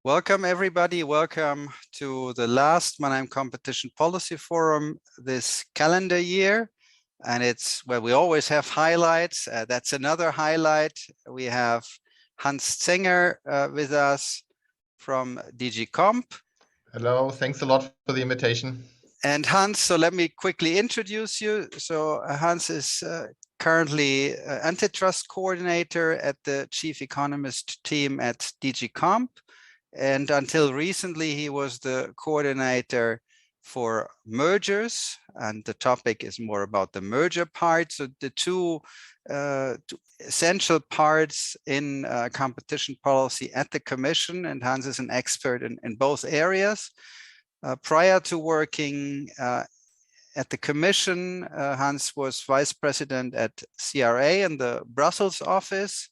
Welcome everybody, welcome to the last Mannheim Competition Policy Forum this calendar year. And it's where we always have highlights. That's another highlight. We have Hans Zenger with us from DG Comp. Hello, thanks a lot for the invitation. And Hans, so let me quickly introduce you. So Hans is currently Antitrust Coordinator at the Chief Economist team at DG Comp. And until recently, he was the coordinator for mergers, and the topic is more about the merger part. So the two essential parts in competition policy at the Commission, and Hans is an expert in both areas. Prior to working at the Commission, Hans was Vice President at CRA in the Brussels office.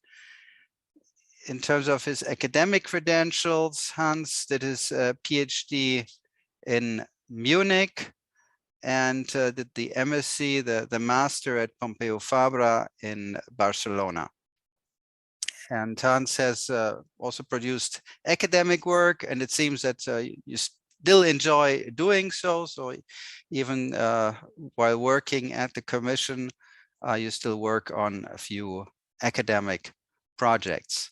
In terms of his academic credentials, Hans did his PhD in Munich and did the MSc, the master at Pompeu Fabra in Barcelona. And Hans has also produced academic work, and it seems that you still enjoy doing so. So even while working at the Commission, you still work on a few academic projects.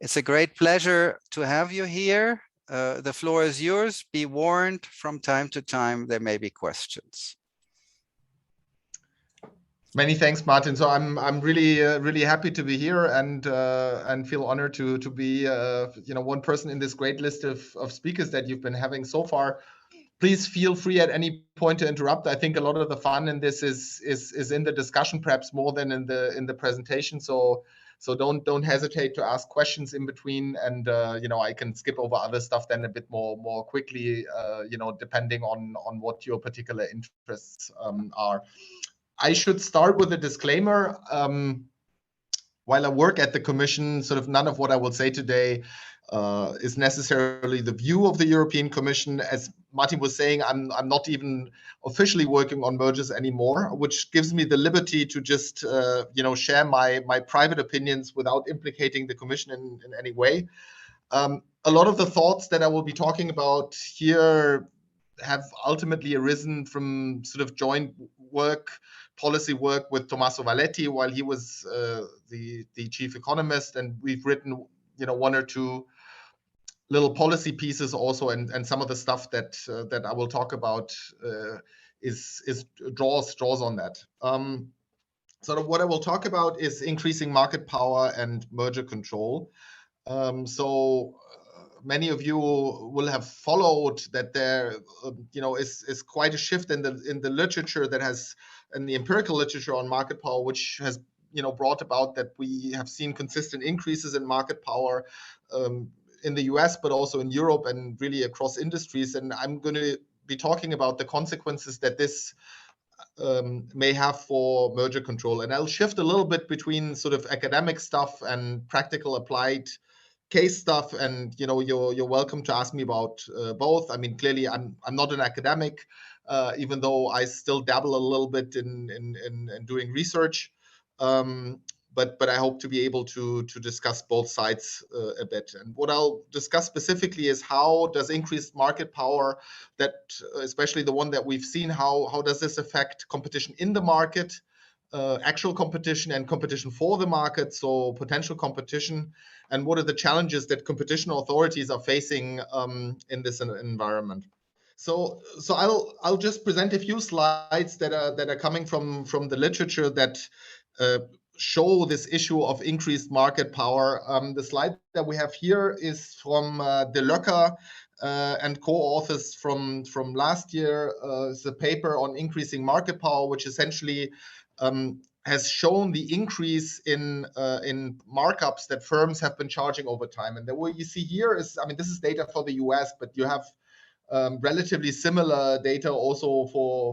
It's a great pleasure to have you here. The floor is yours. Be warned, from time to time, there may be questions. Many thanks, Martin. So I'm really happy to be here and feel honored to be one person in this great list of speakers that you've been having so far. Please feel free at any point to interrupt. I think a lot of the fun in this is in the discussion, perhaps more than in the presentation. So don't hesitate to ask questions in between, and I can skip over other stuff then a bit more quickly, depending on what your particular interests are. I should start with a disclaimer. While I work at the Commission, sort of none of what I will say today is necessarily the view of the European Commission. As Martin was saying, I'm not even officially working on mergers anymore, which gives me the liberty to just share my private opinions without implicating the Commission in any way. A lot of the thoughts that I will be talking about here have ultimately arisen from sort of joint policy work with Tommaso Valletti while he was the chief economist, and we've written one or two little policy pieces also, and some of the stuff that I will talk about draws on that. Sort of what I will talk about is increasing market power and merger control. Many of you will have followed that there is quite a shift in the literature that has, in the empirical literature on market power, which has brought about that we have seen consistent increases in market power in the US, but also in Europe and really across industries. And I'm going to be talking about the consequences that this may have for merger control. And I'll shift a little bit between sort of academic stuff and practical applied case stuff. And you're welcome to ask me about both. I mean, clearly I'm not an academic, even though I still dabble a little bit in doing research. But I hope to be able to discuss both sides a bit. And what I'll discuss specifically is how does increased market power, that especially the one that we've seen, how does this affect competition in the market, actual competition and competition for the market, so potential competition, and what are the challenges that competition authorities are facing in this environment. So I'll just present a few slides that are coming from the literature that show this issue of increased market power. The slide that we have here is from De Loecker and co-authors from last year. It's a paper on increasing market power, which essentially has shown the increase in markups that firms have been charging over time. And what you see here is, I mean, this is data for the US, but you have relatively similar data also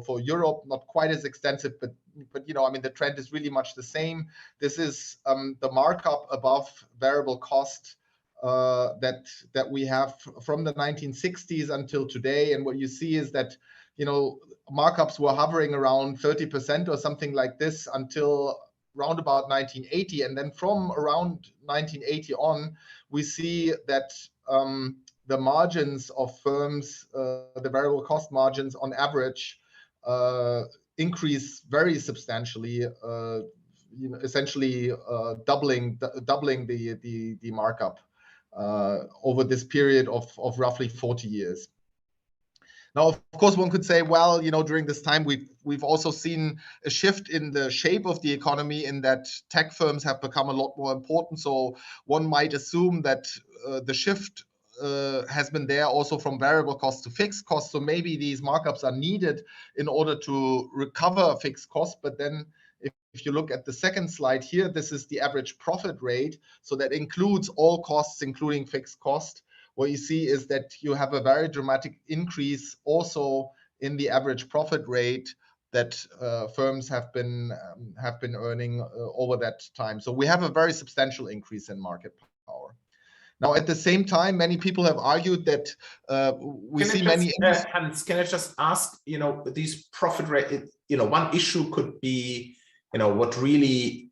for Europe, not quite as extensive, but I mean, the trend is really much the same. This is the markup above variable cost that we have from the 1960s until today. And what you see is that markups were hovering around 30% or something like this until around about 1980. And then from around 1980 on, we see that the margins of firms, the variable cost margins on average, increase very substantially, essentially doubling the markup over this period of roughly 40 years. Now, of course, one could say, well, during this time, we've also seen a shift in the shape of the economy, in that tech firms have become a lot more important. So one might assume that the shift has been there also from variable costs to fixed costs. So maybe these markups are needed in order to recover fixed costs. But then if you look at the second slide here, this is the average profit rate. So that includes all costs, including fixed cost. What you see is that you have a very dramatic increase also in the average profit rate that firms have been earning over that time. So we have a very substantial increase in market power. Now, at the same time, many people have argued that Hans, can I just ask, these profit rate, one issue could be, what really,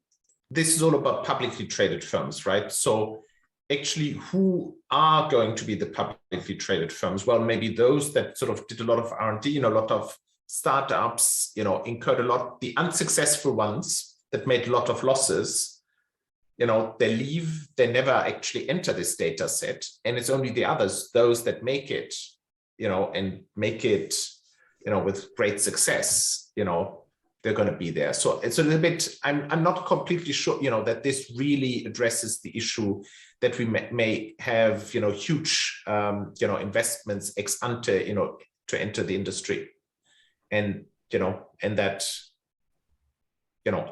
this is all about publicly traded firms, right? So actually, who are going to be the publicly traded firms? Well, maybe those that sort of did a lot of R&D, a lot of startups, incurred a lot, the unsuccessful ones that made a lot of losses, they leave, they never actually enter this data set. And it's only the others, those that make it, and make it, with great success, they're going to be there. So it's a little bit, I'm not completely sure, that this really addresses the issue that we may have, huge, investments ex ante, to enter the industry. And, and that,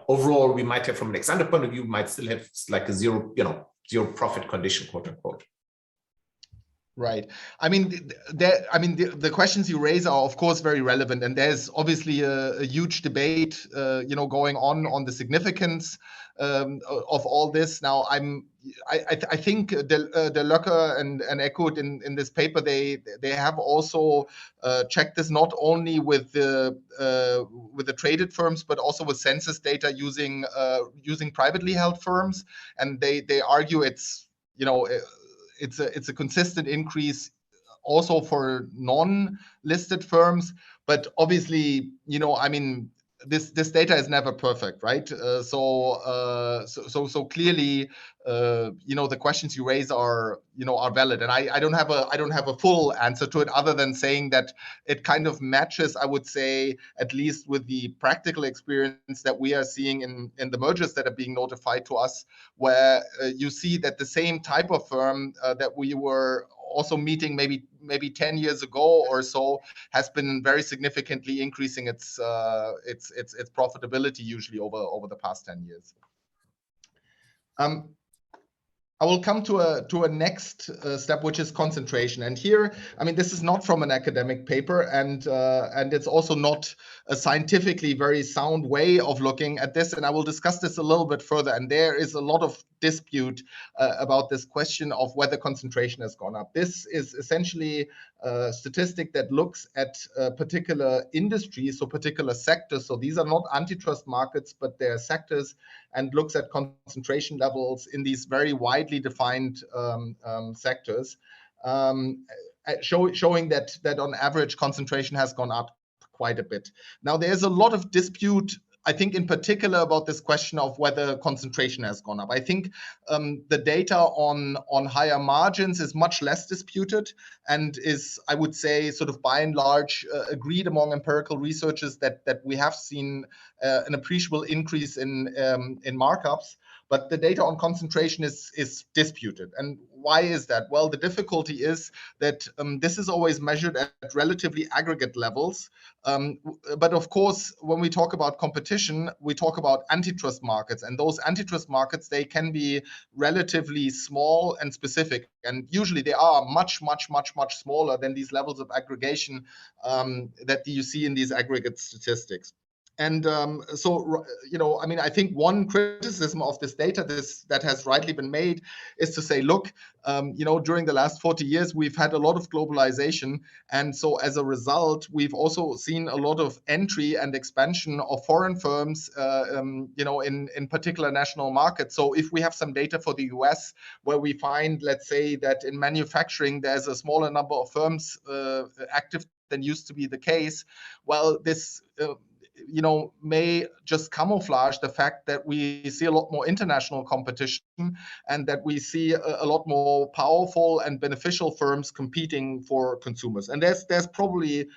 overall, we might have, from an ex ante point of view, might still have like a zero profit condition, quote unquote. Right. I mean, the questions you raise are, of course, very relevant, and there's obviously a huge debate, going on the significance of all this. Now, I think De Löcker and Eckhout in this paper, they have also checked this not only with the traded firms, but also with census data using privately held firms, and they argue it's it's a consistent increase also for non-listed firms, but obviously, this data is never perfect, right? So clearly, the questions you raise are valid, and I don't have a full answer to it, other than saying that it kind of matches, I would say, at least with the practical experience that we are seeing in the mergers that are being notified to us, where you see that the same type of firm that we were also meeting maybe 10 years ago or so has been very significantly increasing its profitability, usually over the past 10 years. I will come to a next step, which is concentration. And here, this is not from an academic paper, and it's also not a scientifically very sound way of looking at this. And I will discuss this a little bit further. And there is a lot of dispute about this question of whether concentration has gone up. This is essentially a statistic that looks at particular industries, so particular sectors. So these are not antitrust markets, but they're sectors, and looks at concentration levels in these very widely defined sectors, showing that on average concentration has gone up quite a bit. Now, there's a lot of dispute, I think, in particular about this question of whether concentration has gone up. I think the data on higher margins is much less disputed, and is, I would say, sort of by and large agreed among empirical researchers that we have seen an appreciable increase in markups. But the data on concentration is disputed. And why is that? Well, the difficulty is that this is always measured at relatively aggregate levels. But of course, when we talk about competition, we talk about antitrust markets. And those antitrust markets, they can be relatively small and specific. And usually they are much, much, much, much smaller than these levels of aggregation that you see in these aggregate statistics. And so, I mean, I think one criticism of this data that has rightly been made is to say, look, during the last 40 years, we've had a lot of globalization. And so as a result, we've also seen a lot of entry and expansion of foreign firms, in particular national markets. So if we have some data for the US, where we find, let's say, that in manufacturing, there's a smaller number of firms active than used to be the case, well, this may just camouflage the fact that we see a lot more international competition and that we see a lot more powerful and beneficial firms competing for consumers. And there's probably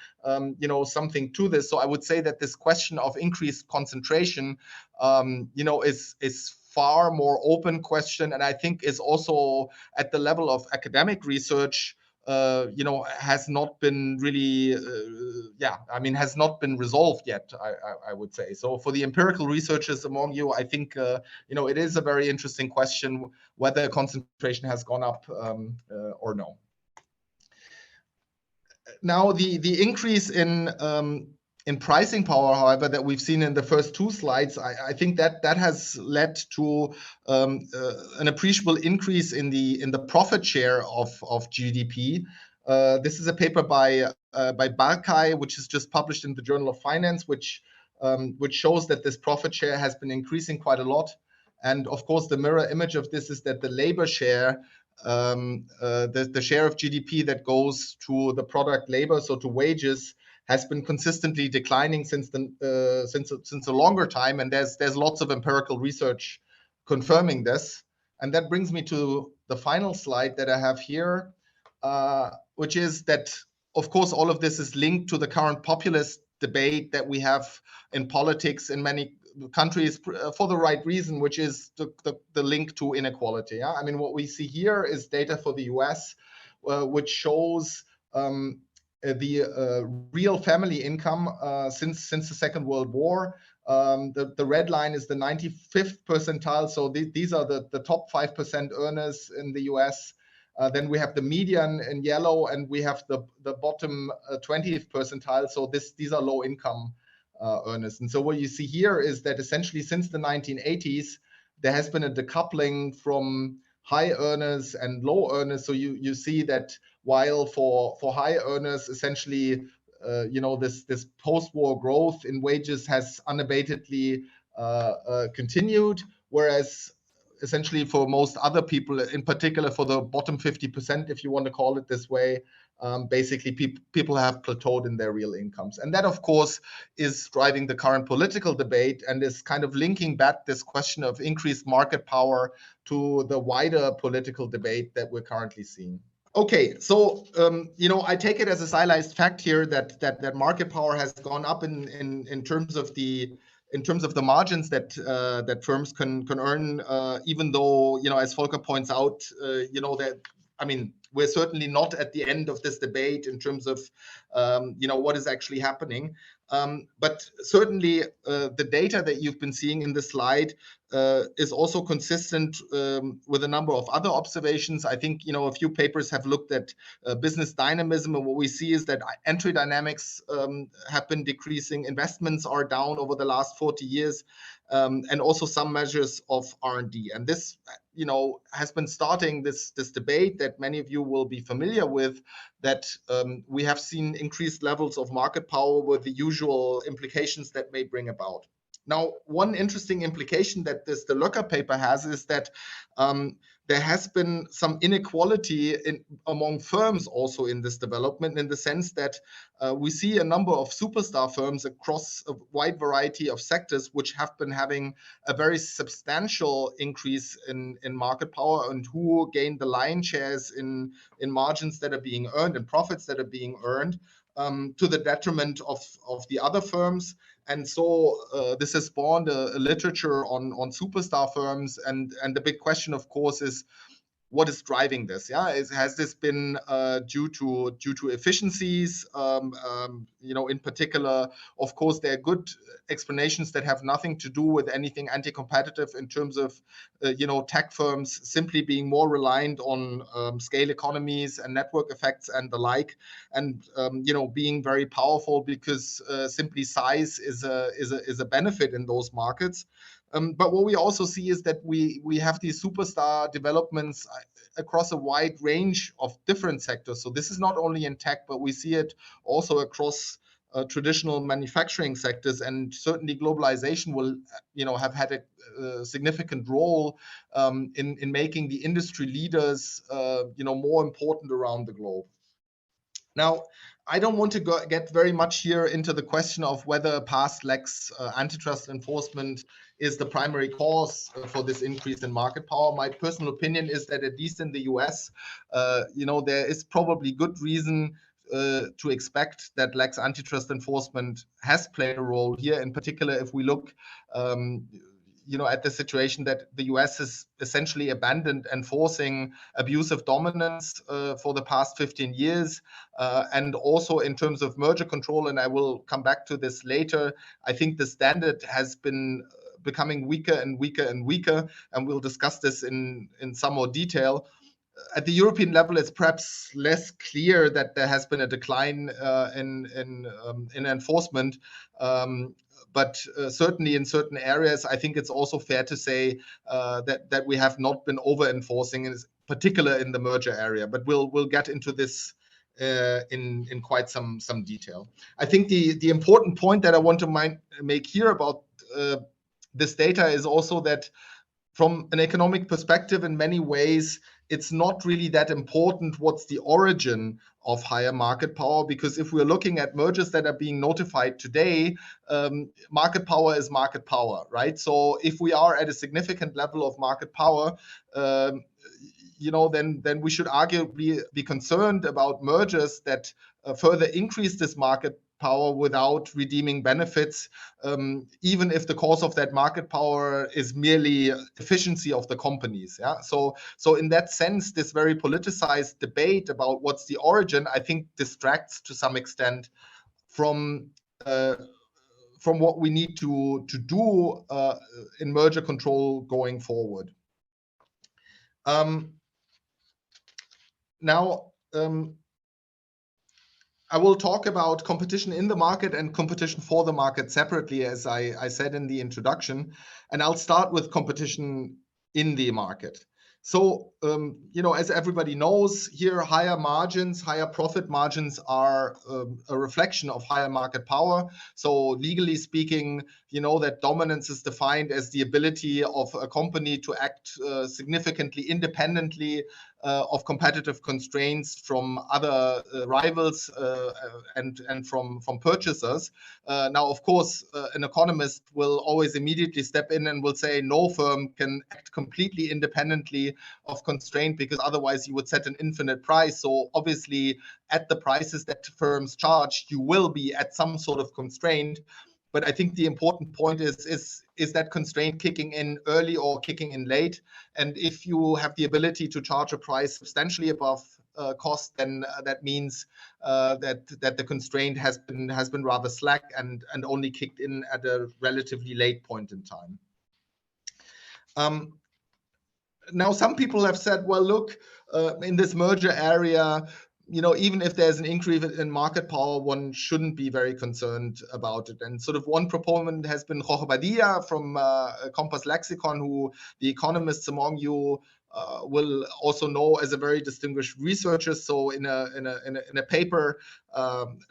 something to this. So I would say that this question of increased concentration is far more open question, and I think is also at the level of academic research has not been really, has not been resolved yet, I would say. So for the empirical researchers among you, I think, it is a very interesting question whether concentration has gone up or no. Now, the increase in pricing power, however, that we've seen in the first two slides, I think that has led to an appreciable increase in the profit share of GDP. This is a paper by MaCCI, which is just published in the Journal of Finance, which shows that this profit share has been increasing quite a lot. And of course, the mirror image of this is that the labor share, the share of GDP that goes to the product labor, so to wages, has been consistently declining since a longer time, and there's lots of empirical research confirming this. And that brings me to the final slide that I have here, which is that, of course, all of this is linked to the current populist debate that we have in politics in many countries for the right reason, which is the link to inequality. Yeah? I mean, what we see here is data for the US, which shows the real family income since the Second World War. The red line is the 95th percentile. So these are the top 5% earners in the US. Then we have the median in yellow, and we have the bottom 20th percentile. So these are low income earners. And so what you see here is that essentially since the 1980s, there has been a decoupling from high earners and low earners. So you see that while for high earners, essentially, this post-war growth in wages has unabatedly continued, whereas essentially for most other people, in particular for the bottom 50%, if you want to call it this way, basically people have plateaued in their real incomes. And that, of course, is driving the current political debate and is kind of linking back this question of increased market power to the wider political debate that we're currently seeing. Okay, so I take it as a stylized fact here that market power has gone up in terms of the margins that firms can earn, even though as Volker points out, that we're certainly not at the end of this debate in terms of what is actually happening. But certainly the data that you've been seeing in the slide is also consistent with a number of other observations. I think a few papers have looked at business dynamism, and what we see is that entry dynamics have been decreasing. Investments are down over the last 40 years, and also some measures of R&D. And this has been starting this debate that many of you will be familiar with, that we have seen increased levels of market power with the usual implications that may bring about. Now, one interesting implication that the Löcker paper has is that there has been some inequality among firms also in this development, in the sense that we see a number of superstar firms across a wide variety of sectors which have been having a very substantial increase in market power, and who gain the lion's shares in margins that are being earned and profits that are being earned, to the detriment of the other firms. And so this has spawned a literature on superstar firms. And the big question, of course, is what is driving this? Yeah, has this been due to efficiencies? In particular, of course, there are good explanations that have nothing to do with anything anti-competitive in terms of tech firms simply being more reliant on scale economies and network effects and the like, and being very powerful because simply size is a benefit in those markets. But what we also see is that we have these superstar developments across a wide range of different sectors. So this is not only in tech, but we see it also across traditional manufacturing sectors, and certainly globalization will, have had a significant role in making the industry leaders, more important around the globe. Now, I don't want to get very much here into the question of whether past lax antitrust enforcement is the primary cause for this increase in market power. My personal opinion is that, at least in the US, there is probably good reason to expect that lax antitrust enforcement has played a role here. In particular, if we look at the situation that the US has essentially abandoned enforcing abusive dominance for the past 15 years. And also in terms of merger control, and I will come back to this later, I think the standard has been becoming weaker and weaker and weaker, and we'll discuss this in some more detail. At the European level, it's perhaps less clear that there has been a decline in enforcement. But certainly in certain areas, I think it's also fair to say that we have not been over-enforcing, in particular in the merger area. But we'll get into this in quite some detail. I think the important point that I want to make here about this data is also that, from an economic perspective, in many ways, it's not really that important what's the origin of higher market power, because if we're looking at mergers that are being notified today, market power is market power, right? So if we are at a significant level of market power, then we should arguably be concerned about mergers that further increase this market power without redeeming benefits, even if the cause of that market power is merely efficiency of the companies. Yeah. So in that sense, this very politicized debate about what's the origin, I think, distracts to some extent from what we need to do in merger control going forward. Now, I will talk about competition in the market and competition for the market separately, as I said in the introduction. And I'll start with competition in the market. So, as everybody knows here, higher margins, higher profit margins are a reflection of higher market power. So legally speaking, that dominance is defined as the ability of a company to act significantly independently of competitive constraints from other rivals and from purchasers. Now, of course, an economist will always immediately step in and will say no firm can act completely independently of constraint, because otherwise you would set an infinite price. So obviously, at the prices that firms charge, you will be at some sort of constraint. But I think the important point is that constraint kicking in early or kicking in late? And if you have the ability to charge a price substantially above cost, then that means that the constraint has been rather slack and only kicked in at a relatively late point in time. Now, some people have said, well, look, in this merger area, even if there's an increase in market power, one shouldn't be very concerned about it. And sort of one proponent has been Jorge Badilla from Compass Lexicon, who the economists among you will also know as a very distinguished researcher. So in a paper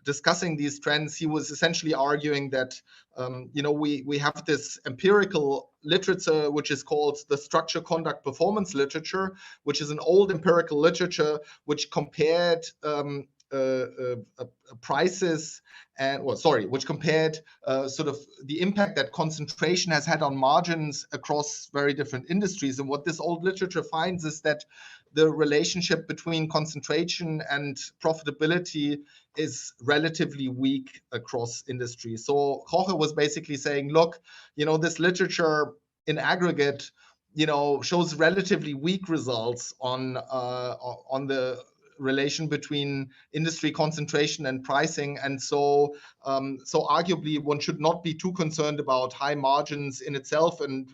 discussing these trends, he was essentially arguing that we have this empirical literature which is called the structure, conduct, performance literature, which is an old empirical literature which compared prices which compared sort of the impact that concentration has had on margins across very different industries. And what this old literature finds is that the relationship between concentration and profitability is relatively weak across industries. So Jorge was basically saying, look, this literature in aggregate shows relatively weak results on the relation between industry concentration and pricing, and so arguably one should not be too concerned about high margins in itself, and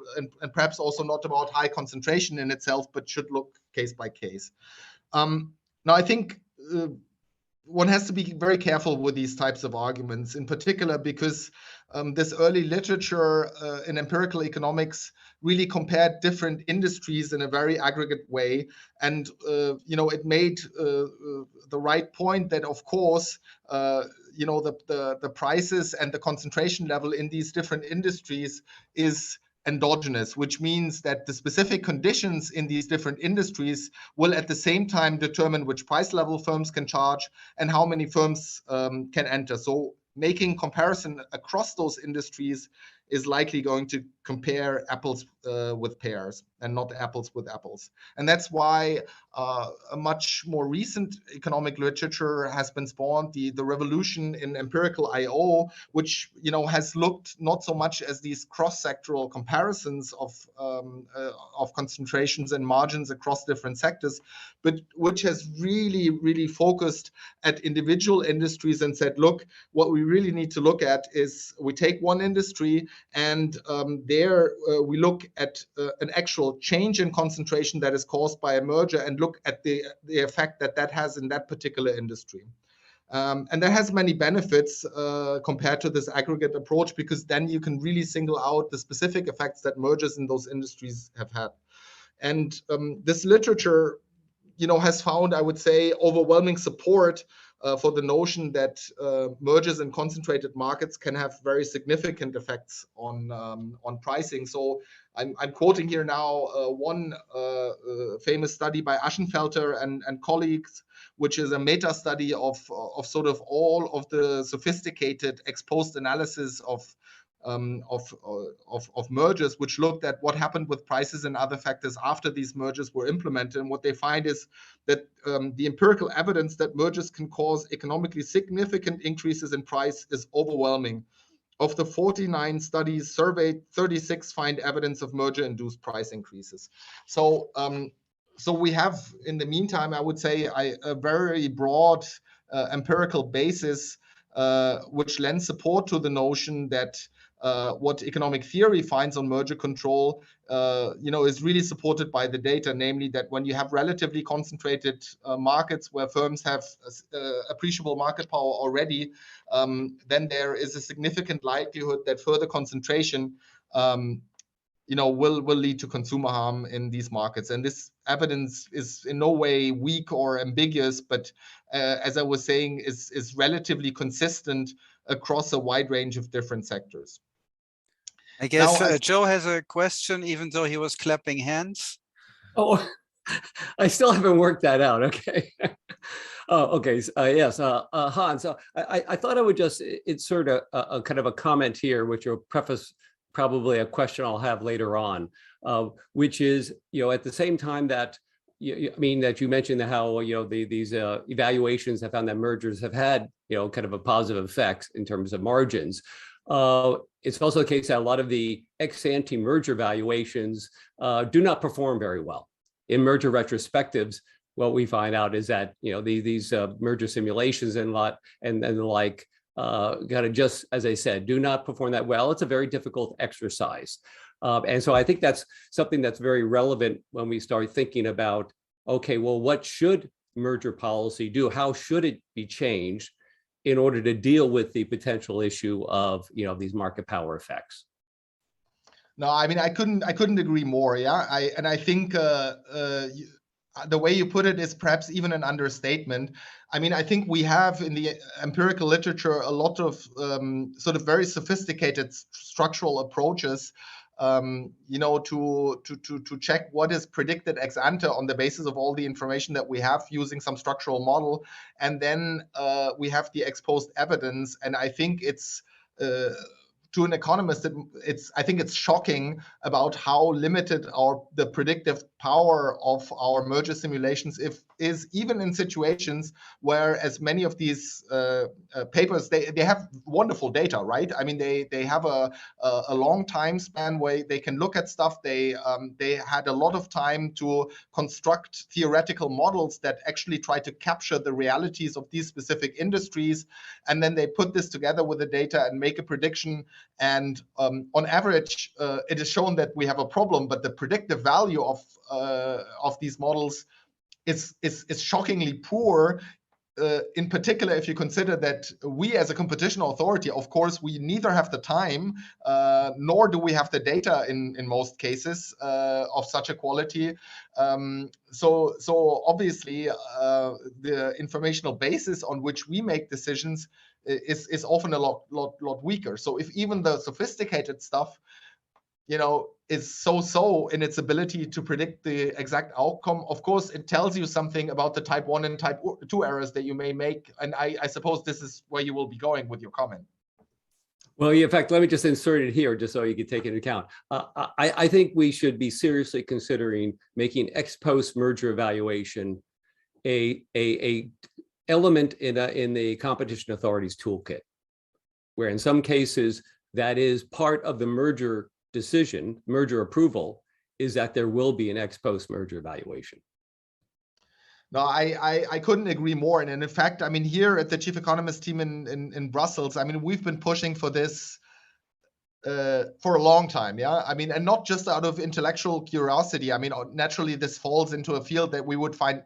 perhaps also not about high concentration in itself, but should look case by case. Now, I think one has to be very careful with these types of arguments, in particular because this early literature in empirical economics really compared different industries in a very aggregate way. And, it made the right point that, of course, the prices and the concentration level in these different industries is endogenous, which means that the specific conditions in these different industries will at the same time determine which price level firms can charge and how many firms can enter. So making comparison across those industries is likely going to compare apples with pears and not apples with apples. And that's why a much more recent economic literature has been spawned, the revolution in empirical I/O, which has looked not so much as these cross-sectoral comparisons of concentrations and margins across different sectors, but which has really focused at individual industries and said, look, what we really need to look at is we take one industry and there we look at an actual change in concentration that is caused by a merger and look at the effect that has in that particular industry. And that has many benefits compared to this aggregate approach, because then you can really single out the specific effects that mergers in those industries have had. And this literature has found, I would say, overwhelming support for the notion that mergers in concentrated markets can have very significant effects on pricing. So I'm quoting here now one famous study by Aschenfelter and colleagues, which is a meta study of sort of all of the sophisticated ex post analysis of mergers, which looked at what happened with prices and other factors after these mergers were implemented. And what they find is that the empirical evidence that mergers can cause economically significant increases in price is overwhelming. Of the 49 studies surveyed, 36 find evidence of merger-induced price increases. So we have, in the meantime, I would say, a very broad empirical basis which lends support to the notion that what economic theory finds on merger control, is really supported by the data, namely that when you have relatively concentrated markets where firms have appreciable market power already, then there is a significant likelihood that further concentration will lead to consumer harm in these markets. And this evidence is in no way weak or ambiguous, but as I was saying, is relatively consistent across a wide range of different sectors. I guess Joe has a question, even though he was clapping hands. Oh, I still haven't worked that out. Okay. Okay. Yes, Hans. I thought I would just insert a kind of a comment here, which will preface probably a question I'll have later on, which is, at the same time that that you mentioned how these evaluations have found that mergers have had kind of a positive effect in terms of margins. It's also the case that a lot of the ex-ante merger valuations do not perform very well. In merger retrospectives, what we find out is that these merger simulations and the like kind of, just as I said, do not perform that well. It's a very difficult exercise. And so I think that's something that's very relevant when we start thinking about, okay, well, what should merger policy do? How should it be changed in order to deal with the potential issue of these market power effects? No, I mean, I couldn't agree more. Yeah, I think the way you put it is perhaps even an understatement. I mean, I think we have in the empirical literature a lot of sort of very sophisticated structural approaches, to check what is predicted ex ante on the basis of all the information that we have using some structural model, and then we have the ex post evidence. And I think it's to an economist, I think it's shocking about how limited the predictive power of our merger simulations is even in situations where, as many of these papers, they have wonderful data, right? I mean, they have a long time span where they can look at stuff. They had a lot of time to construct theoretical models that actually try to capture the realities of these specific industries, and then they put this together with the data and make a prediction. And on average, it is shown that we have a problem, but the predictive value of these models is shockingly poor. In particular, if you consider that we as a competition authority, of course, we neither have the time nor do we have the data in most cases of such a quality. So obviously, the informational basis on which we make decisions is often a lot weaker. So if even the sophisticated stuff, is so in its ability to predict the exact outcome, of course, it tells you something about the type 1 and type 2 errors that you may make. And I suppose this is where you will be going with your comment. Well, in fact, let me just insert it here just so you can take it into account. I think we should be seriously considering making ex post merger evaluation a element in the competition authority's toolkit, where in some cases that is part of the merger decision, merger approval, is that there will be an ex post merger evaluation. No, I couldn't agree more. And in fact, I mean, here at the chief economist team in Brussels, I mean, we've been pushing for this for a long time. Yeah, I mean, and not just out of intellectual curiosity. I mean, naturally, this falls into a field that we would find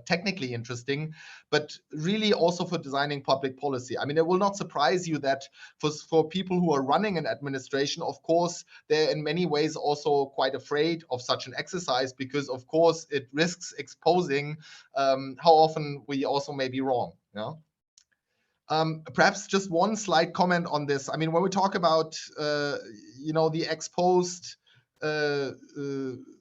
technically interesting, but really also for designing public policy. I mean, it will not surprise you that for people who are running an administration, of course, they're in many ways also quite afraid of such an exercise, because of course it risks exposing how often we also may be wrong. Yeah. Perhaps just one slight comment on this. I mean, when we talk about, the ex post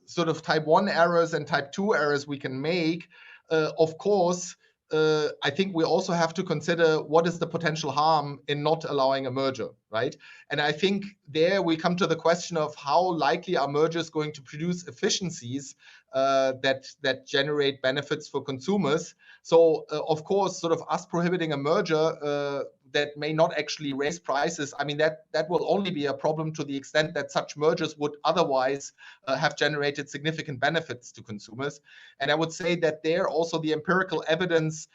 sort of type 1 errors and type 2 errors we can make, of course, I think we also have to consider what is the potential harm in not allowing a merger, right? And I think there we come to the question of how likely are mergers going to produce efficiencies that generate benefits for consumers. So, of course, sort of us prohibiting a merger that may not actually raise prices, I mean, that will only be a problem to the extent that such mergers would otherwise have generated significant benefits to consumers. And I would say that there also the empirical evidence,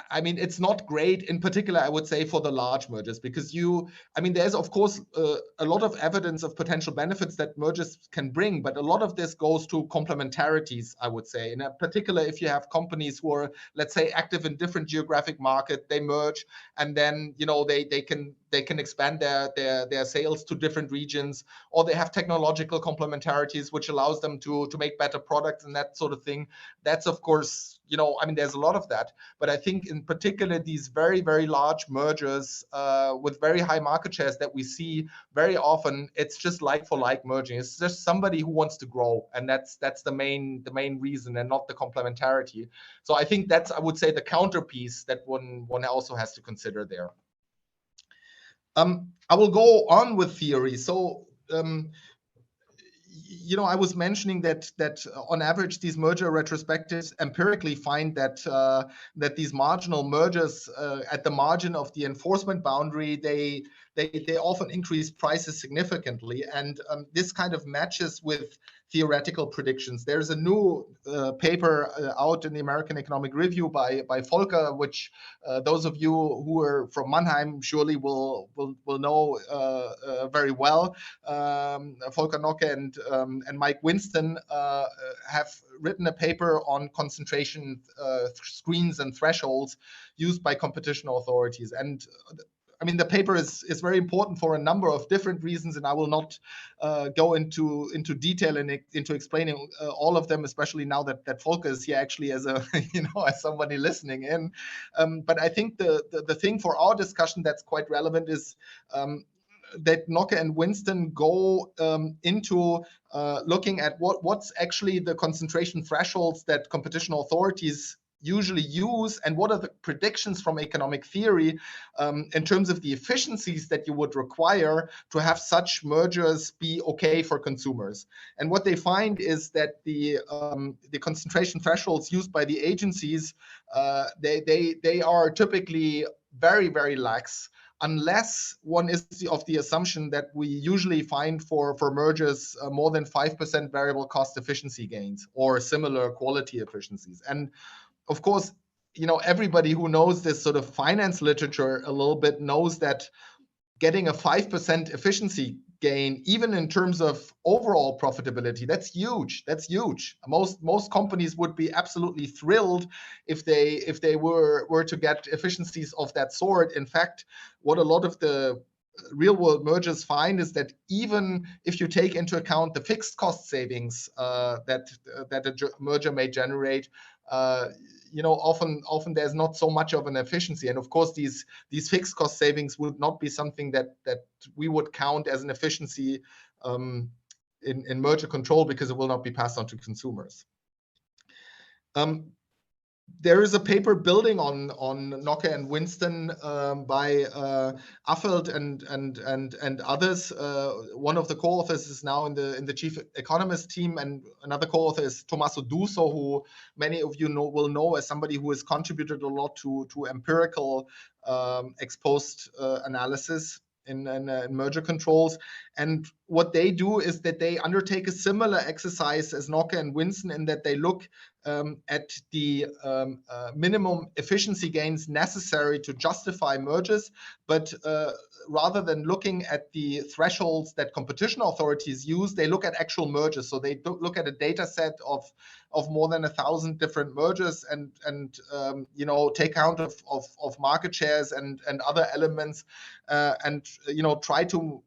I mean, it's not great, in particular, I would say, for the large mergers, because there's, of course, a lot of evidence of potential benefits that mergers can bring, but a lot of this goes to complementarities, I would say. In particular, if you have companies who are, let's say, active in different geographic market, they merge, and then, they can expand their sales to different regions, or they have technological complementarities, which allows them to make better products and that sort of thing. That's, of course, there's a lot of that. But I think in particular, these very, very large mergers with very high market shares that we see very often, it's just like for like merging. It's just somebody who wants to grow. And that's the main reason, and not the complementarity. So I think that's, I would say, the counterpiece that one also has to consider there. I will go on with theory. So, I was mentioning that on average, these merger retrospectives empirically find that these marginal mergers at the margin of the enforcement boundary, they often increase prices significantly, and this kind of matches with theoretical predictions. There's a new paper out in the American Economic Review by Volker, which those of you who are from Mannheim surely will know very well. Volker Nocke and Mike Winston have written a paper on concentration screens and thresholds used by competition authorities. And the paper is very important for a number of different reasons, and I will not go into detail and into explaining all of them, especially now that Volker is here actually as a as somebody listening in. But I think the thing for our discussion that's quite relevant is that Nocke and Winston go into looking at what's actually the concentration thresholds that competition authorities usually use, and what are the predictions from economic theory in terms of the efficiencies that you would require to have such mergers be okay for consumers. And what they find is that the concentration thresholds used by the agencies, they are typically very, very lax, unless one is of the assumption that we usually find for mergers more than 5% variable cost efficiency gains or similar quality efficiencies. And of course, you know, everybody who knows this sort of finance literature a little bit knows that getting a 5% efficiency gain, even in terms of overall profitability, that's huge. That's huge. Most companies would be absolutely thrilled if they were to get efficiencies of that sort. In fact, what a lot of the real world mergers find is that even if you take into account the fixed cost savings that a merger may generate, you know, often there's not so much of an efficiency. And of course, these fixed cost savings would not be something that we would count as an efficiency in merger control, because it will not be passed on to consumers. There is a paper building on Nocke and Winston by Affelt and others. One of the co-authors is now in the chief economist team, and another co-author is Tommaso Duso, who many of you will know as somebody who has contributed a lot to empirical ex post analysis in merger controls. And what they do is that they undertake a similar exercise as Nocke and Winston, in that they look at the minimum efficiency gains necessary to justify mergers, but rather than looking at the thresholds that competition authorities use, they look at actual mergers. So they look at a data set of more than 1,000 different mergers, and you know, take count of market shares and other elements, and you know, try to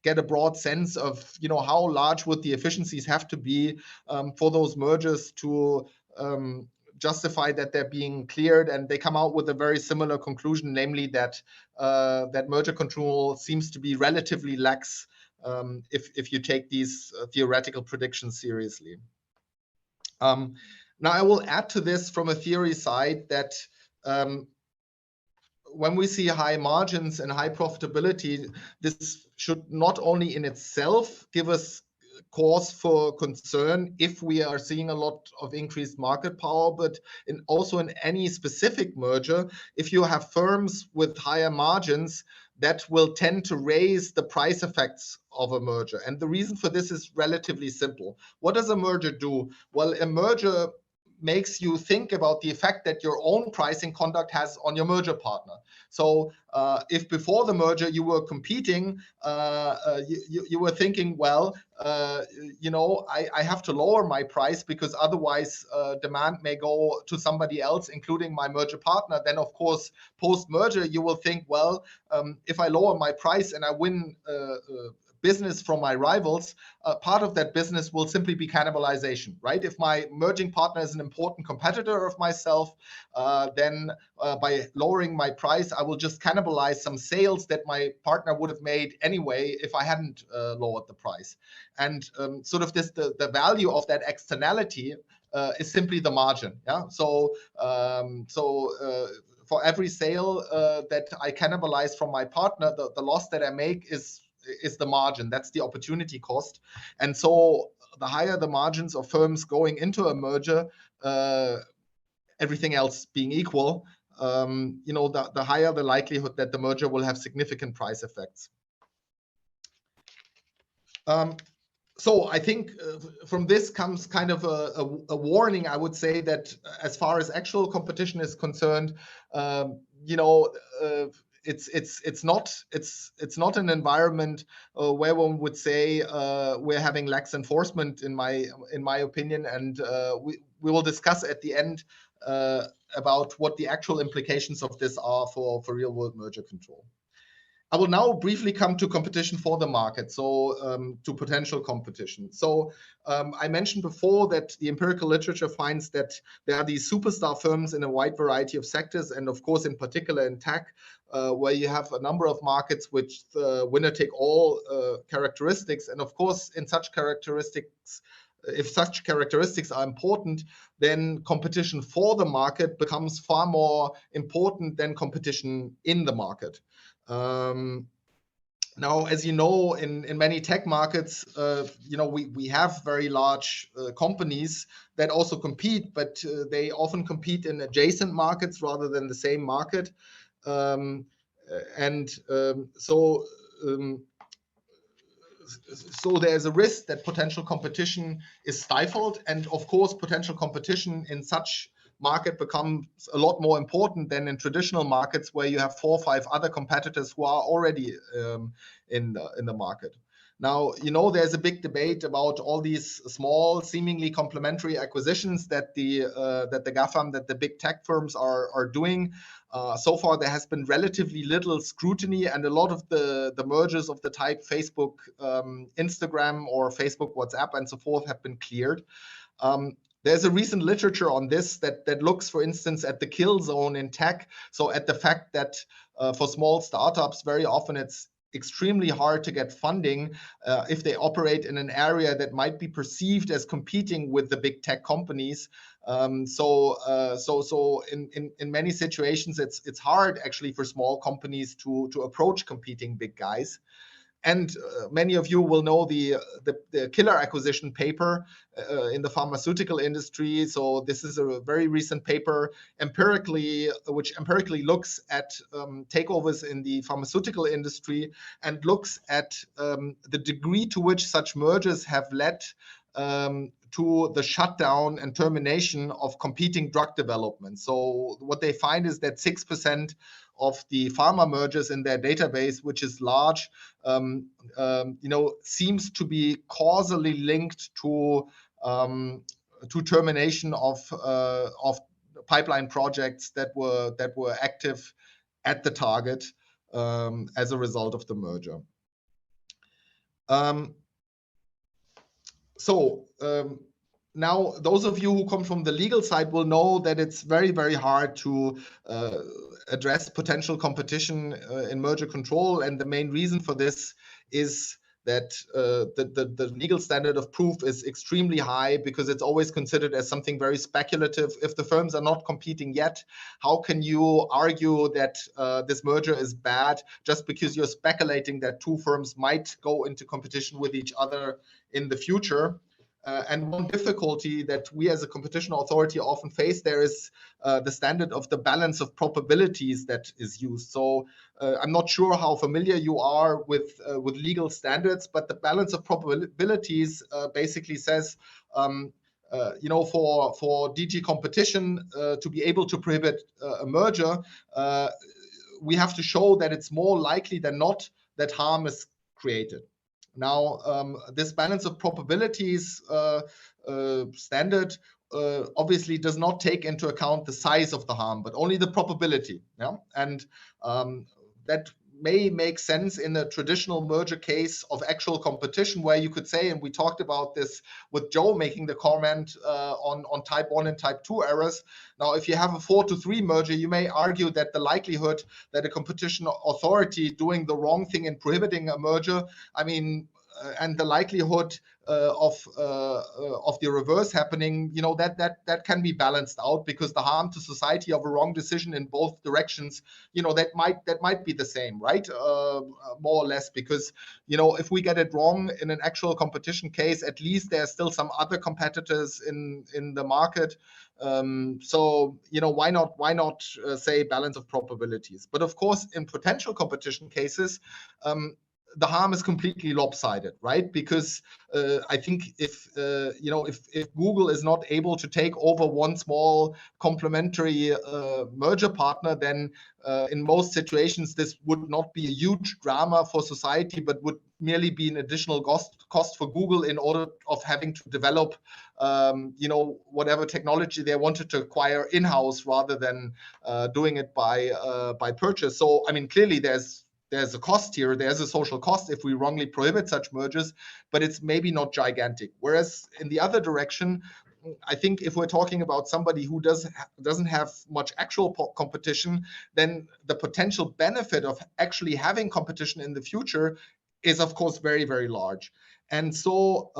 get a broad sense of, you know, how large would the efficiencies have to be for those mergers to justify that they're being cleared. And they come out with a very similar conclusion, namely that that merger control seems to be relatively lax if you take these theoretical predictions seriously. Now, I will add to this from a theory side that when we see high margins and high profitability, this should not only in itself give us cause for concern if we are seeing a lot of increased market power, but also in any specific merger, if you have firms with higher margins, that will tend to raise the price effects of a merger. And the reason for this is relatively simple. What does a merger do? Well, a merger makes you think about the effect that your own pricing conduct has on your merger partner. So if before the merger you were competing, you were thinking, well, you know, I have to lower my price because otherwise demand may go to somebody else, including my merger partner. Then, of course, post-merger, you will think, well, if I lower my price and I win business from my rivals, part of that business will simply be cannibalization, right? If my merging partner is an important competitor of myself, then by lowering my price, I will just cannibalize some sales that my partner would have made anyway if I hadn't lowered the price. And sort of this, the value of that externality is simply the margin. Yeah. So for every sale that I cannibalize from my partner, the loss that I make is the margin. That's the opportunity cost. And so the higher the margins of firms going into a merger, everything else being equal, you know, the higher the likelihood that the merger will have significant price effects. So I think from this comes kind of a warning, I would say, that as far as actual competition is concerned, you know, it's not an environment where one would say we're having lax enforcement, in my opinion, and we will discuss at the end about what the actual implications of this are for real world merger control. I will now briefly come to competition for the market, so to potential competition. So I mentioned before that the empirical literature finds that there are these superstar firms in a wide variety of sectors, and of course, in particular in tech, where you have a number of markets which winner-take-all characteristics. And of course, in such characteristics, if such characteristics are important, then competition for the market becomes far more important than competition in the market. Now, as you know, in many tech markets, we have very large companies that also compete, but they often compete in adjacent markets rather than the same market. So there's a risk that potential competition is stifled, and of course potential competition in such market becomes a lot more important than in traditional markets where you have 4 or 5 other competitors who are already in the market. Now, there's a big debate about all these small, seemingly complementary acquisitions that the GAFAM, that the big tech firms are doing. So far, there has been relatively little scrutiny, and a lot of the mergers of the type Facebook, Instagram, or Facebook, WhatsApp, and so forth have been cleared. There's a recent literature on this that looks, for instance, at the kill zone in tech. So at the fact that for small startups, very often it's extremely hard to get funding if they operate in an area that might be perceived as competing with the big tech companies. So in many situations, it's hard actually for small companies to approach competing big guys. And many of you will know the killer acquisition paper in the pharmaceutical industry. So this is a very recent paper which empirically looks at takeovers in the pharmaceutical industry and looks at the degree to which such mergers have led to the shutdown and termination of competing drug development. So what they find is that 6% of the pharma mergers in their database, which is large, seems to be causally linked to termination of pipeline projects that were active at the target as a result of the merger. Now, those of you who come from the legal side will know that it's very, very hard to address potential competition in merger control. And the main reason for this is that the legal standard of proof is extremely high because it's always considered as something very speculative. If the firms are not competing yet, how can you argue that this merger is bad just because you're speculating that 2 firms might go into competition with each other in the future? And one difficulty that we as a competition authority often face there is the standard of the balance of probabilities that is used. So I'm not sure how familiar you are with legal standards, but the balance of probabilities basically says, for DG competition to be able to prohibit a merger, we have to show that it's more likely than not that harm is created. Now, this balance of probabilities standard obviously does not take into account the size of the harm, but only the probability. Yeah? And that may make sense in a traditional merger case of actual competition where you could say, and we talked about this with Joe making the comment on type 1 and type 2 errors. Now, if you have a 4-3 merger, you may argue that the likelihood that a competition authority doing the wrong thing in prohibiting a merger, and the likelihood of the reverse happening, that can be balanced out because the harm to society of a wrong decision in both directions, that might be the same, right? More or less, because if we get it wrong in an actual competition case, at least there's still some other competitors in the market. So why not say balance of probabilities? But of course, in potential competition cases, the harm is completely lopsided, right? Because I think if Google is not able to take over one small complementary merger partner, then in most situations this would not be a huge drama for society, but would merely be an additional cost for Google in order of having to develop whatever technology they wanted to acquire in-house rather than doing it by purchase. So clearly there's a cost here. There's a social cost if we wrongly prohibit such mergers, but it's maybe not gigantic. Whereas in the other direction, I think if we're talking about somebody who doesn't have much actual competition, then the potential benefit of actually having competition in the future is, of course, very, very large. And so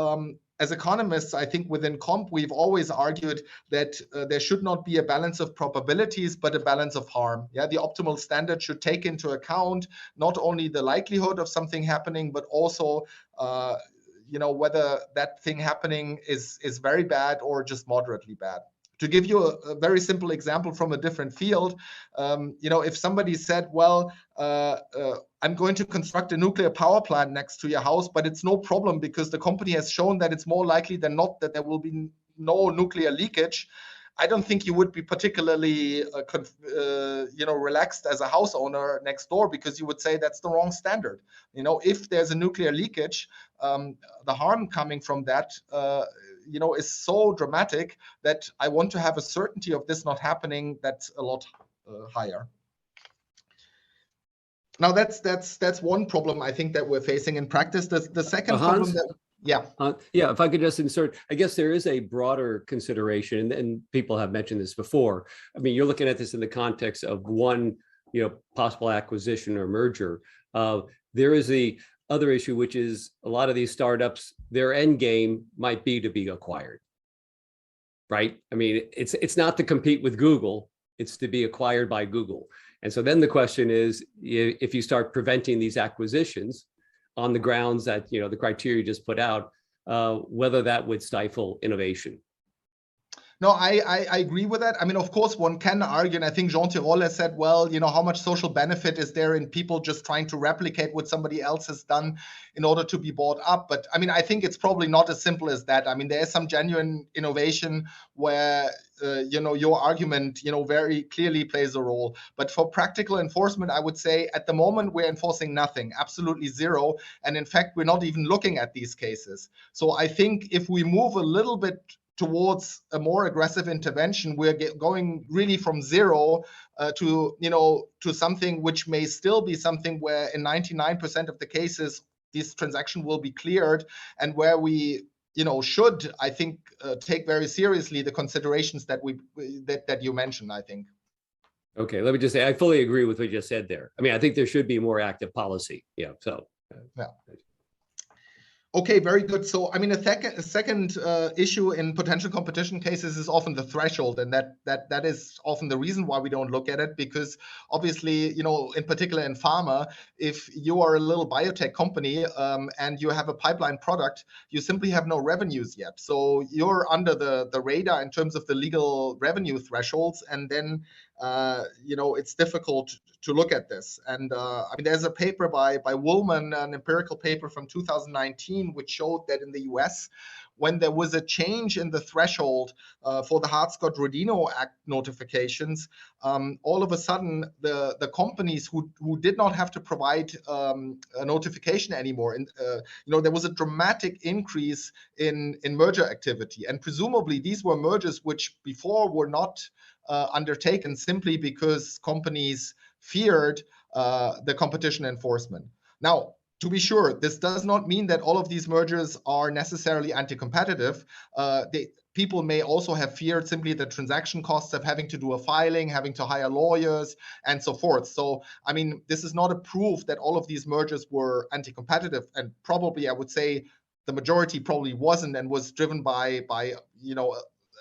as economists, I think within comp, we've always argued that there should not be a balance of probabilities, but a balance of harm. Yeah, the optimal standard should take into account not only the likelihood of something happening, but also whether that thing happening is very bad or just moderately bad. To give you a very simple example from a different field, if somebody said, well, I'm going to construct a nuclear power plant next to your house, but it's no problem because the company has shown that it's more likely than not that there will be no nuclear leakage, I don't think you would be particularly relaxed as a house owner next door, because you would say that's the wrong standard. If there's a nuclear leakage, the harm coming from that is so dramatic that I want to have a certainty of this not happening that's a lot higher. Now that's one problem I think that we're facing in practice. The second problem that if I could just insert, I guess there is a broader consideration, and people have mentioned this before. I mean, you're looking at this in the context of one, possible acquisition or merger. There is the other issue, which is a lot of these startups, their end game might be to be acquired, right? I mean, it's not to compete with Google, it's to be acquired by Google. And so then the question is, if you start preventing these acquisitions on the grounds that, the criteria you just put out, whether that would stifle innovation. No, I agree with that. I mean, of course, one can argue, and I think Jean Tirole has said, well, how much social benefit is there in people just trying to replicate what somebody else has done in order to be bought up? But I mean, I think it's probably not as simple as that. I mean, there is some genuine innovation where, your argument, very clearly plays a role. But for practical enforcement, I would say at the moment, we're enforcing nothing, absolutely zero. And in fact, we're not even looking at these cases. So I think if we move a little bit towards a more aggressive intervention, we're going really from zero to something which may still be something where in 99% of the cases this transaction will be cleared, and where we should, I think, take very seriously the considerations that that you mentioned, I think. Okay, let me just say I fully agree with what you just said there. I mean, I think there should be more active policy. Yeah. Okay, very good. So, I mean, a second issue in potential competition cases is often the threshold, and that is often the reason why we don't look at it, because obviously, in particular in pharma, if you are a little biotech company and you have a pipeline product, you simply have no revenues yet. So you're under the radar in terms of the legal revenue thresholds, and then it's difficult to look at this. And I mean, there's a paper by Woolman, an empirical paper from 2019, which showed that in the US, when there was a change in the threshold for the Hart-Scott-Rodino Act notifications, all of a sudden the companies who did not have to provide a notification anymore, and there was a dramatic increase in merger activity, and presumably these were mergers which before were not undertaken simply because companies feared the competition enforcement. Now, to be sure, this does not mean that all of these mergers are necessarily anti-competitive. People may also have feared simply the transaction costs of having to do a filing, having to hire lawyers, and so forth. So, I mean, this is not a proof that all of these mergers were anti-competitive, and probably I would say the majority probably wasn't, and was driven by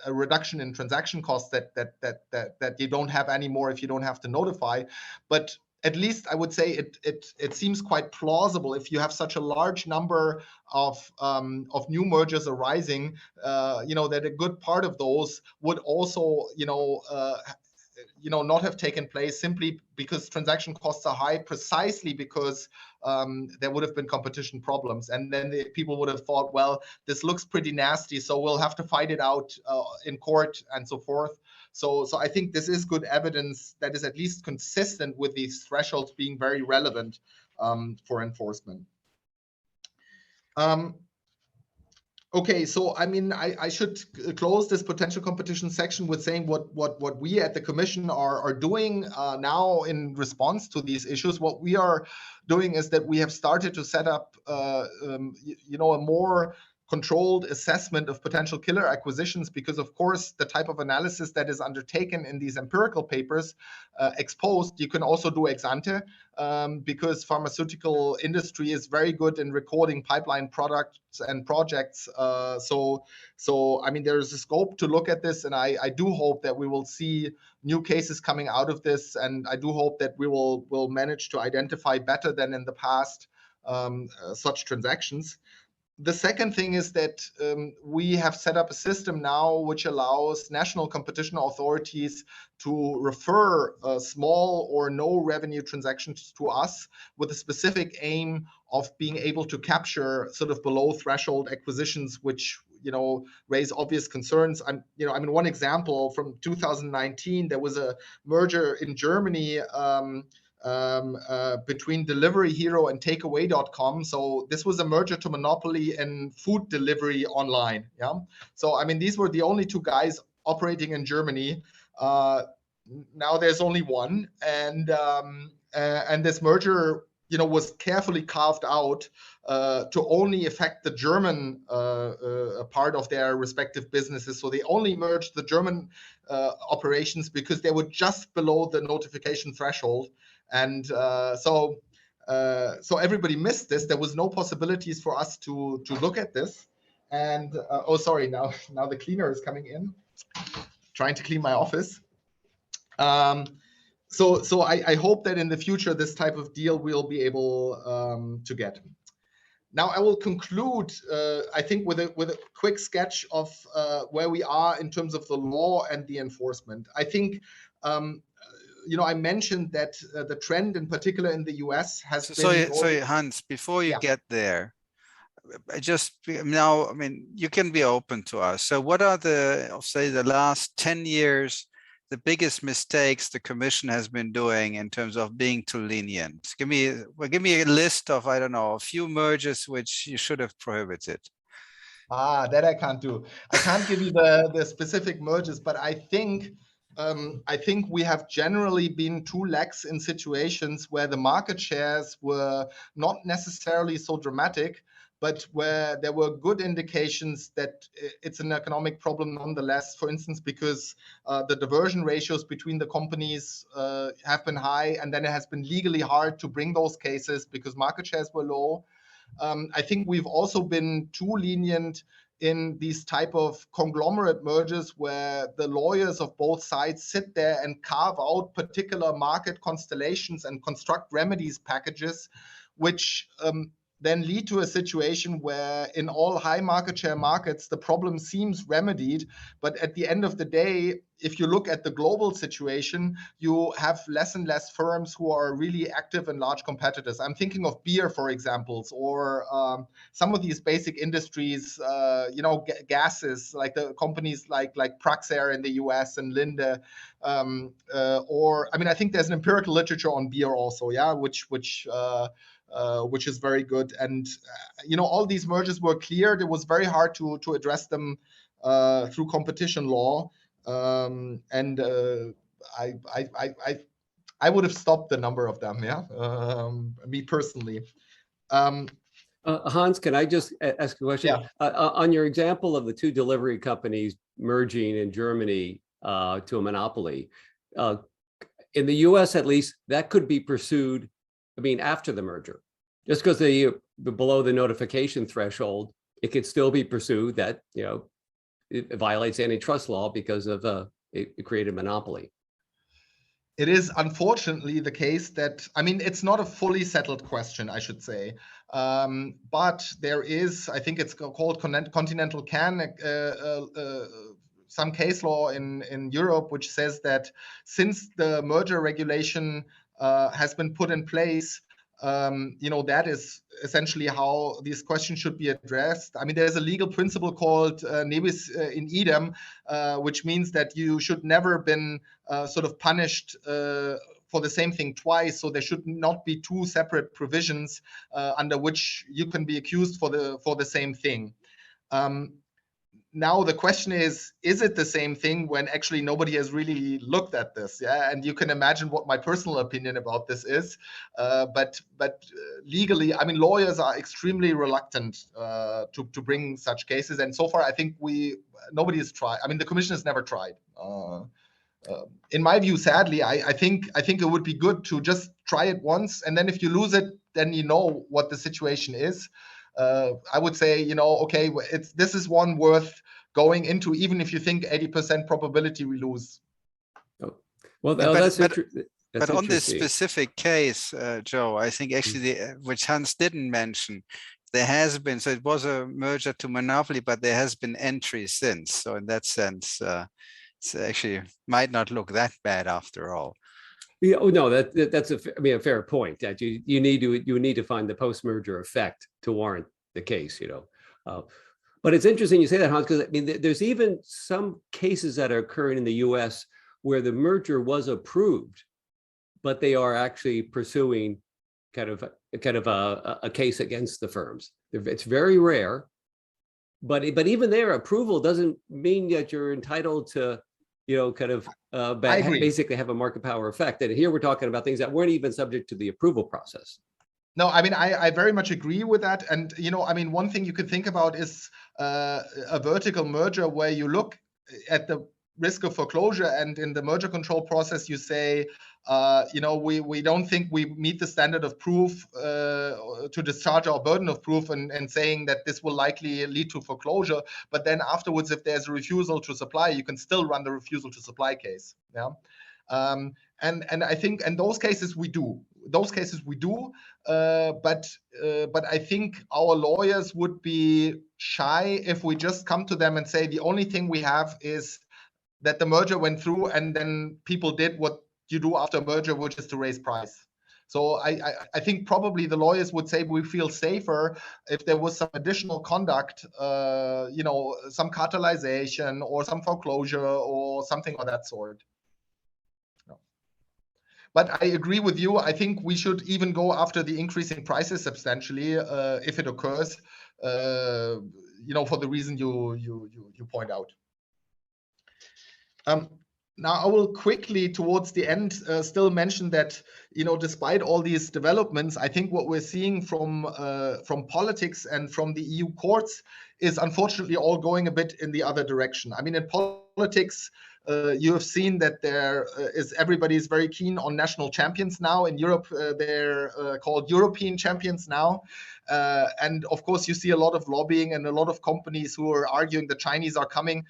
a reduction in transaction costs that you don't have anymore if you don't have to notify. But at least I would say it seems quite plausible, if you have such a large number of new mergers arising, that a good part of those would also not have taken place simply because transaction costs are high, precisely because there would have been competition problems. And then people would have thought, well, this looks pretty nasty, so we'll have to fight it out in court and so forth. So I think this is good evidence that is at least consistent with these thresholds being very relevant for enforcement. Okay, so I mean, I should close this potential competition section with saying what we at the Commission are doing now in response to these issues. What we are doing is that we have started to set up, a more controlled assessment of potential killer acquisitions, because of course the type of analysis that is undertaken in these empirical papers exposed, you can also do ex ante, because pharmaceutical industry is very good in recording pipeline products and projects. So I mean, there is a scope to look at this, and I do hope that we will see new cases coming out of this, and I do hope that we will manage to identify better than in the past such transactions. The second thing is that we have set up a system now which allows national competition authorities to refer small or no revenue transactions to us with a specific aim of being able to capture sort of below threshold acquisitions, which raise obvious concerns. I mean, one example from 2019, there was a merger in Germany between Delivery Hero and Takeaway.com. So this was a merger to monopoly in food delivery online. Yeah. So I mean, these were the only two guys operating in Germany. Now there's only one, and this merger, was carefully carved out to only affect the German part of their respective businesses. So they only merged the German operations because they were just below the notification threshold. And so everybody missed this. There was no possibilities for us to look at this. And oh, sorry, now the cleaner is coming in, trying to clean my office. So I hope that in the future this type of deal we'll be able to get. Now I will conclude, I think, with a quick sketch of where we are in terms of the law and the enforcement. I think. I mentioned that the trend, in particular in the US, has been. Sorry, Hans. Before you get there, I mean, you can be open to us. So, what are the last 10 years, the biggest mistakes the Commission has been doing in terms of being too lenient? Give me a list of, I don't know, a few mergers which you should have prohibited. That I can't do. I can't give you the specific mergers, but I think we have generally been too lax in situations where the market shares were not necessarily so dramatic, but where there were good indications that it's an economic problem nonetheless. For instance, because the diversion ratios between the companies have been high, and then it has been legally hard to bring those cases because market shares were low. I think we've also been too lenient in these type of conglomerate mergers where the lawyers of both sides sit there and carve out particular market constellations and construct remedies packages, which then lead to a situation where in all high market share markets, the problem seems remedied. But at the end of the day, if you look at the global situation, you have less and less firms who are really active and large competitors. I'm thinking of beer, for example, or some of these basic industries, gases, like the companies like Praxair in the US and Linde. I think there's an empirical literature on beer also, which is very good. And all these mergers were cleared. It was very hard to address them through competition law. I would have stopped the number of them. Me personally. Hans, can I just ask a question? Yeah. On your example of the two delivery companies merging in Germany to a monopoly, in the US at least, that could be pursued, after the merger. Just because they're below the notification threshold, it could still be pursued that, it violates antitrust law because of it created monopoly. It is unfortunately the case that, it's not a fully settled question, I should say. But there is, I think it's called Continental Can, some case law in Europe, which says that since the merger regulation has been put in place, that is essentially how these questions should be addressed. There's a legal principle called nebis in idem, which means that you should never been sort of punished for the same thing twice. So there should not be two separate provisions under which you can be accused for the same thing. now the question is it the same thing when actually nobody has really looked at this? Yeah, and you can imagine what my personal opinion about this is. But legally, I mean, lawyers are extremely reluctant to bring such cases, and so far, I think nobody has tried. I mean, the Commission has never tried. In my view, sadly, I think it would be good to just try it once, and then if you lose it, then you know what the situation is. I would say, okay, this is one worth going into, even if you think 80% probability we lose. Oh, well, that's but on this specific case, Joe, I think actually, which Hans didn't mention, there has been, so it was a merger to monopoly, but there has been entry since. So in that sense, it's actually might not look that bad after all. Yeah, oh no, that's a fair point. That you need to find the post-merger effect to warrant the case, But it's interesting you say that, Hans, because I mean, there's even some cases that are occurring in the U.S. where the merger was approved, but they are actually pursuing kind of a case against the firms. It's very rare, but even their approval doesn't mean that you're entitled to, basically have a market power effect. And here we're talking about things that weren't even subject to the approval process. No, I mean, I very much agree with that. And, I mean, one thing you could think about is a vertical merger where you look at the risk of foreclosure, and in the merger control process, you say, we don't think we meet the standard of proof to discharge our burden of proof, and saying that this will likely lead to foreclosure. But then afterwards, if there's a refusal to supply, you can still run the refusal to supply case. Yeah. And I think in those cases we do. But I think our lawyers would be shy if we just come to them and say the only thing we have is that the merger went through, and then people did what you do after a merger, which is to raise price. So I think probably the lawyers would say we feel safer if there was some additional conduct, some cartelization or some foreclosure or something of that sort. But I agree with you. I think we should even go after the increasing prices substantially if it occurs, for the reason you point out. Now, I will quickly, towards the end, still mention that, despite all these developments, I think what we're seeing from politics and from the EU courts is unfortunately all going a bit in the other direction. I mean, in politics, you have seen that everybody is very keen on national champions now. In Europe, they're called European champions now. And of course, you see a lot of lobbying and a lot of companies who are arguing the Chinese are coming,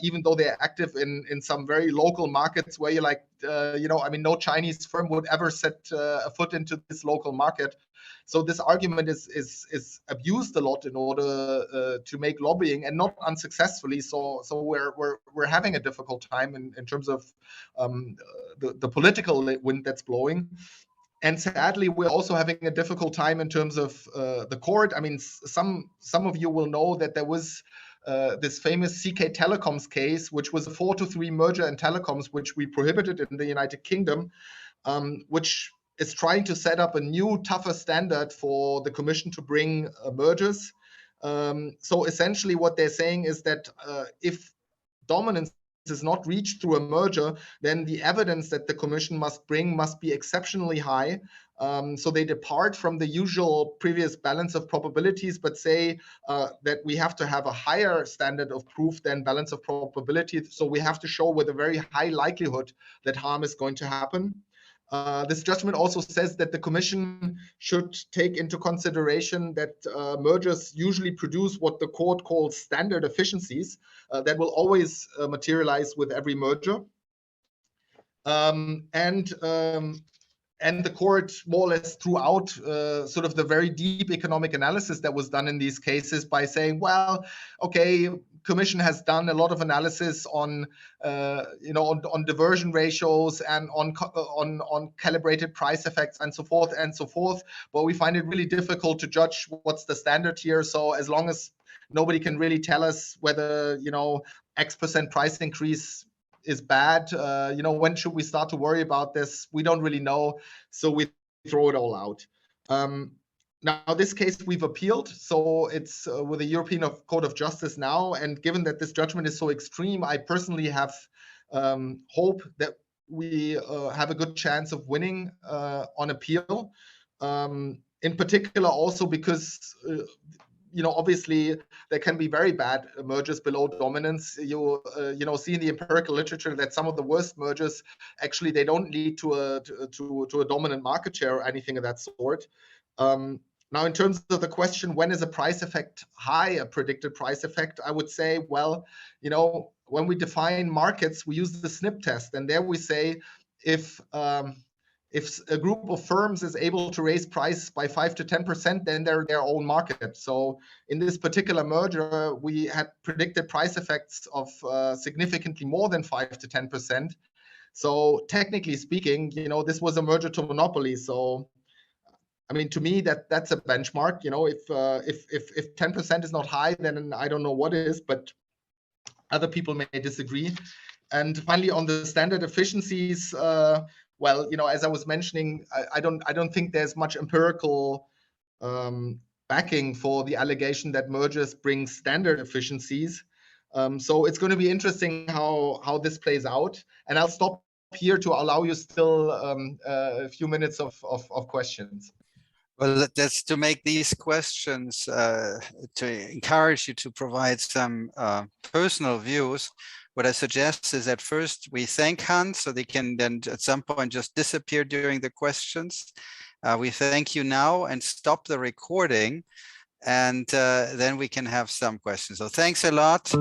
even though they're active in some very local markets where you're like, no Chinese firm would ever set a foot into this local market. So this argument is abused a lot in order to make lobbying, and not unsuccessfully. So we're having a difficult time in terms of the political wind that's blowing. And sadly, we're also having a difficult time in terms of the court. I mean, some of you will know that there was this famous CK Telecoms case, which was a 4-3 merger in telecoms, which we prohibited in the United Kingdom, which is trying to set up a new, tougher standard for the Commission to bring mergers. So essentially what they're saying is that if dominance is not reached through a merger, then the evidence that the Commission must bring must be exceptionally high. So they depart from the usual previous balance of probabilities, but say that we have to have a higher standard of proof than balance of probability. So we have to show with a very high likelihood that harm is going to happen. This judgment also says that the Commission should take into consideration that mergers usually produce what the court calls standard efficiencies that will always materialize with every merger. And the court more or less threw out sort of the very deep economic analysis that was done in these cases by saying, well, okay, Commission has done a lot of analysis on diversion ratios and on calibrated price effects and so forth, but we find it really difficult to judge what's the standard here. So as long as nobody can really tell us whether X% price increase is bad, when should we start to worry about this? We don't really know, so we throw it all out. Now, this case we've appealed, so it's with the European Court of Justice now. And given that this judgment is so extreme, I personally have hope that we have a good chance of winning on appeal. In particular, also because obviously there can be very bad mergers below dominance. You see in the empirical literature that some of the worst mergers actually they don't lead to a dominant market share or anything of that sort. Now, in terms of the question, when is a price effect high, a predicted price effect, I would say, well, when we define markets, we use the SNP test, and there we say if a group of firms is able to raise price by 5 to 10%, then they're their own market. So in this particular merger, we had predicted price effects of significantly more than 5 to 10%. So technically speaking, this was a merger to monopoly. So I mean, to me, that's a benchmark. If 10% is not high, then I don't know what is, but other people may disagree. And finally, on the standard efficiencies, well, as I was mentioning, I don't think there's much empirical backing for the allegation that mergers bring standard efficiencies. So it's going to be interesting how this plays out. And I'll stop here to allow you still a few minutes of questions. Well, that's to make these questions, to encourage you to provide some personal views. What I suggest is at first we thank Hans, so they can then at some point just disappear during the questions. We thank you now and stop the recording, and then we can have some questions. So thanks a lot.